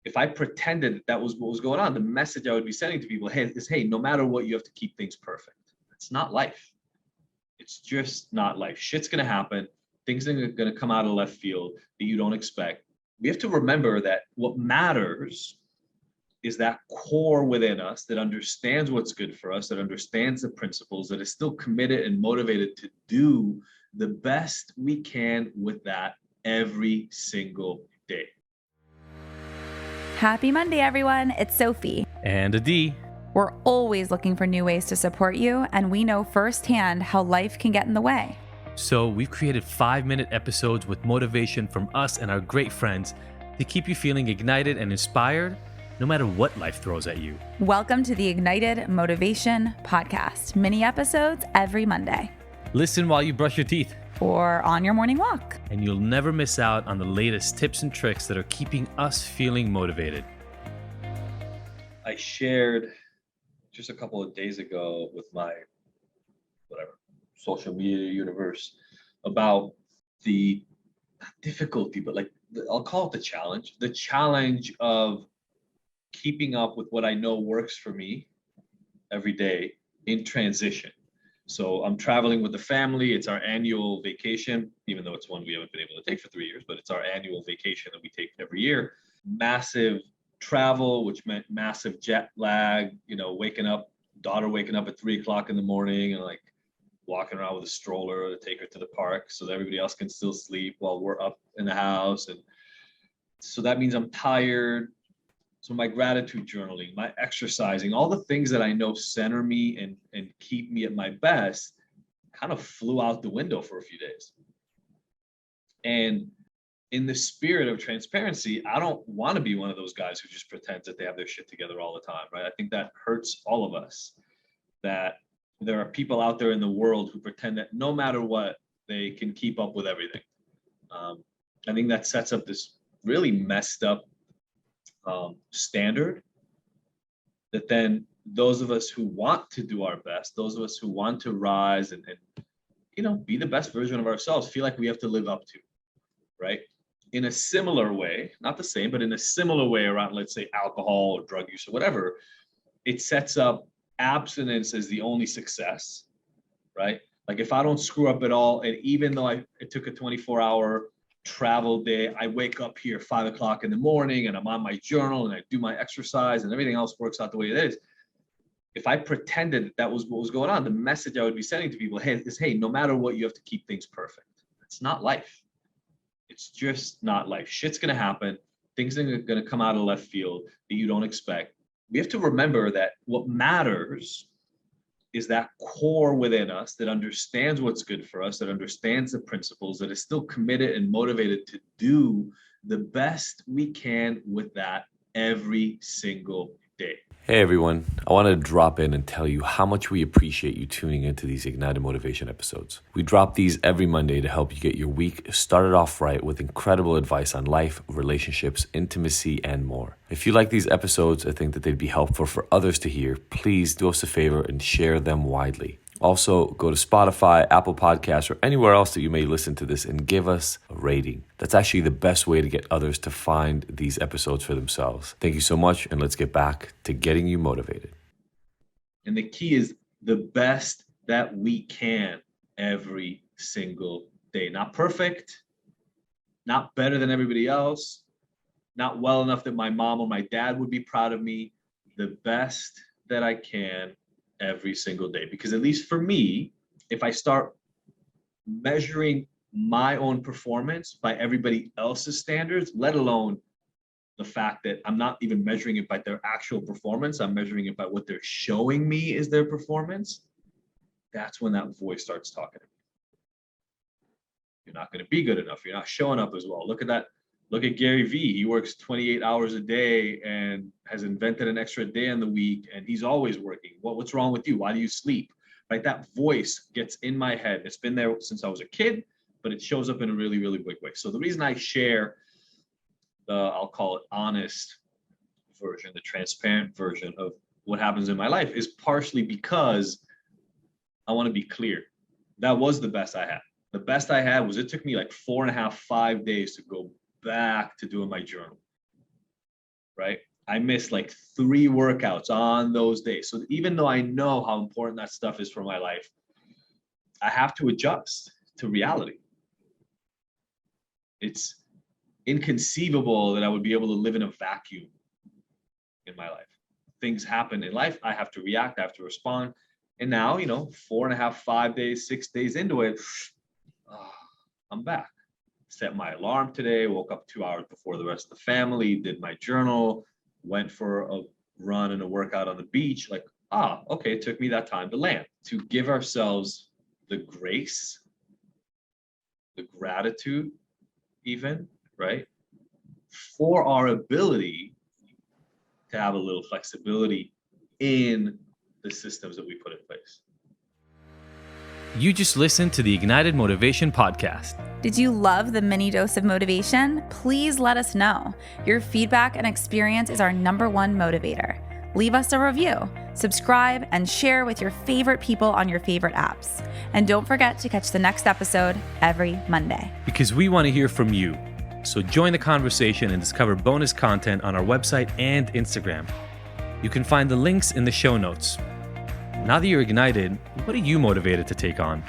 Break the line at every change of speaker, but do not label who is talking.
If I pretended that was what was going on, the message I would be sending to people is, hey, no matter what, you have to keep things perfect. It's not life. It's just not life. Shit's going to happen. Things are going to come out of left field that you don't expect. We have to remember that what matters is that core within us that understands what's good for us, that understands the principles, that is still committed and motivated to do the best we can with that every single day.
Happy Monday, everyone. It's Sophie.
And Adi.
We're always looking for new ways to support you, and we know firsthand how life can get in the way.
So we've created 5-minute episodes with motivation from us and our great friends to keep you feeling ignited and inspired no matter what life throws at you.
Welcome to the Ignited Motivation Podcast. Mini episodes every Monday.
Listen while you brush your teeth.
Or on your morning walk.
And you'll never miss out on the latest tips and tricks that are keeping us feeling motivated.
I shared just a couple of days ago with my social media universe about the difficulty, but I'll call it the challenge of keeping up with what I know works for me every day in transition. So I'm traveling with the family. It's our annual vacation, even though it's one we haven't been able to take for 3 years, but it's our annual vacation that we take every year. Massive travel, which meant massive jet lag, daughter waking up at 3:00 in the morning and walking around with a stroller to take her to the park so that everybody else can still sleep while we're up in the house. And so that means I'm tired. So my gratitude journaling, my exercising, all the things that I know center me and keep me at my best kind of flew out the window for a few days. And in the spirit of transparency, I don't want to be one of those guys who just pretends that they have their shit together all the time, right? I think that hurts all of us, that there are people out there in the world who pretend that no matter what, they can keep up with everything. I think that sets up this really messed up standard that then those of us who want to do our best, those of us who want to rise and be the best version of ourselves, feel like we have to live up to, right? In a similar way, not the same, but in a similar way around, let's say, alcohol or drug use or whatever, it sets up abstinence as the only success, right? Like if I don't screw up at all, and even though it took a 24-hour travel day, I wake up here 5:00 in the morning and I'm on my journal and I do my exercise and everything else works out the way it is. If I pretended that was what was going on, the message I would be sending to people is, hey, no matter what, you have to keep things perfect. It's not life. It's just not life. Shit's going to happen. Things are going to come out of left field that you don't expect. We have to remember that what matters is that core within us that understands what's good for us, that understands the principles, that is still committed and motivated to do the best we can with that every single day.
Hey everyone, I wanted to drop in and tell you how much we appreciate you tuning into these Ignited Motivation episodes. We drop these every Monday to help you get your week started off right with incredible advice on life, relationships, intimacy, and more. If you like these episodes or think that they'd be helpful for others to hear, please do us a favor and share them widely. Also, go to Spotify, Apple Podcasts, or anywhere else that you may listen to this and give us a rating. That's actually the best way to get others to find these episodes for themselves. Thank you so much, and let's get back to getting you motivated.
And the key is the best that we can every single day. Not perfect, not better than everybody else, not well enough that my mom or my dad would be proud of me. The best that I can every single day. Because at least for me, if I start measuring my own performance by everybody else's standards, let alone the fact that I'm not even measuring it by their actual performance, I'm measuring it by what they're showing me is their performance, that's when that voice starts talking to me. You're not going to be good enough. You're not showing up as well. Look at that. Look at Gary Vee. He works 28 hours a day and has invented an extra day in the week, and he's always working. What's wrong with you? Why do you sleep? Right? That voice gets in my head. It's been there since I was a kid, but it shows up in a really, really big way. So the reason I share the, I'll call it honest version, the transparent version of what happens in my life is partially because I want to be clear. That was the best I had. The best I had was it took me like 4.5, 5 days to go back to doing my journal, right? I missed like 3 workouts on those days. So even though I know how important that stuff is for my life, I have to adjust to reality. It's inconceivable that I would be able to live in a vacuum in my life. Things happen in life. I have to react. I have to respond. And now, 4.5, 5 days, 6 days into it, I'm back. Set my alarm today, woke up 2 hours before the rest of the family, did my journal, went for a run and a workout on the beach. Like, okay, it took me that time to land. To give ourselves the grace, the gratitude even, right? For our ability to have a little flexibility in the systems that we put in place.
You just listened to the Ignited Motivation Podcast.
Did you love the mini dose of motivation? Please let us know. Your feedback and experience is our #1 motivator. Leave us a review, subscribe, and share with your favorite people on your favorite apps. And don't forget to catch the next episode every Monday.
Because we want to hear from you. So join the conversation and discover bonus content on our website and Instagram. You can find the links in the show notes. Now that you're ignited, what are you motivated to take on?